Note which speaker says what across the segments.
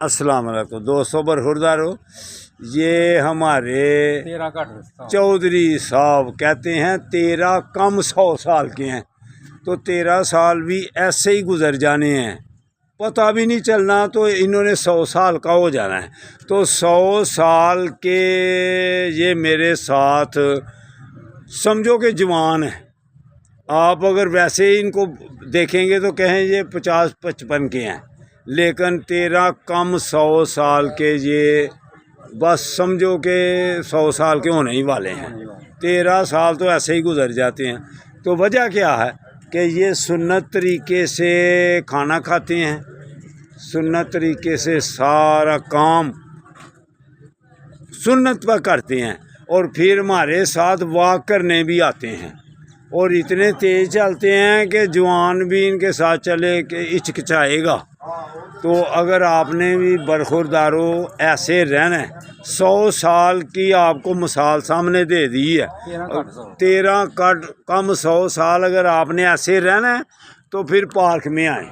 Speaker 1: अस्सलाम वालेकुम दोस्तों, बरखुरदारो। ये हमारे चौधरी साहब कहते हैं 13 कम 100 साल के हैं, तो 13 साल भी ऐसे ही गुजर जाने हैं, पता भी नहीं चलना, तो इन्होंने 100 साल का हो जाना है। तो 100 साल के ये मेरे साथ समझो कि जवान है। आप अगर वैसे ही इनको देखेंगे तो कहें ये 50-55 के हैं, लेकिन 13 कम 100 साल के ये बस समझो कि 100 साल के होने ही वाले हैं। 13 साल तो ऐसे ही गुजर जाते हैं। तो वजह क्या है कि ये सुन्नत तरीके से खाना खाते हैं, सुन्नत तरीके से सारा काम सुन्नत पर करते हैं, और फिर हमारे साथ वॉक करने भी आते हैं, और इतने तेज चलते हैं कि जवान भी इनके साथ चले कि हिचकिचाएगा। तो अगर आपने भी बरखुरदारों ऐसे रहना है, 100 साल की आपको मिसाल सामने दे दी है। 13 कम 100 साल अगर आपने ऐसे रहना है तो फिर पार्क में आए,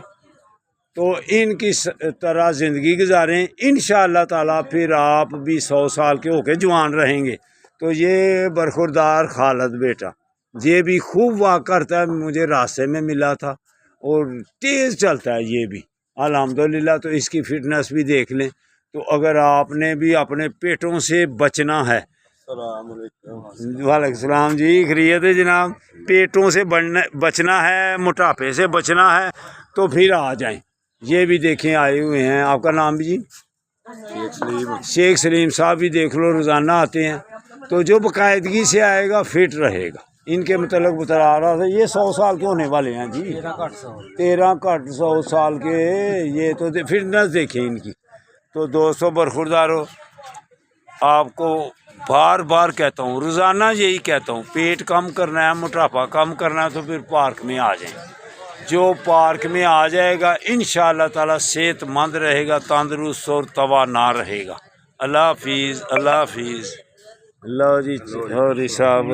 Speaker 1: तो इनकी तरह ज़िंदगी गुजारें, इंशाअल्लाह ताला फिर आप भी 100 साल के होके जवान रहेंगे। तो ये बरखुरदार खालिद बेटा ये भी खूब वाक करता है, मुझे रास्ते में मिला था, और तेज़ चलता है ये भी अल्हम्दुलिल्लाह। तो इसकी फिटनेस भी देख लें। तो अगर आपने भी अपने पेटों से बचना है, वालेकुम सलाम जी, खैरियत है जनाब, पेटों से बचना है, मोटापे से बचना है, तो फिर आ जाएं। ये भी देखें आए हुए हैं। आपका नाम भी जी? शेख सलीम साहब भी देख लो, रोज़ाना आते हैं। तो जो बाकायदगी से आएगा फिट रहेगा। इनके मतलब बता रहा था ये 100 साल के होने वाले हैं जी, 13 कट 100 साल के। ये तो फिटनेस देखें इनकी। तो दोस्तों बरखुरदारों, आपको बार बार कहता हूँ, रोज़ाना यही कहता हूँ, पेट कम करना है, मोटापा कम करना है, तो फिर पार्क में आ जाएं। जो पार्क में आ जाएगा इंशाअल्लाह ताला सेहतमंद रहेगा, तंदुरुस्त और तवाना रहेगा। अल्लाह हाफिज़, अल्लाह हाफिज़। लो जी साहब।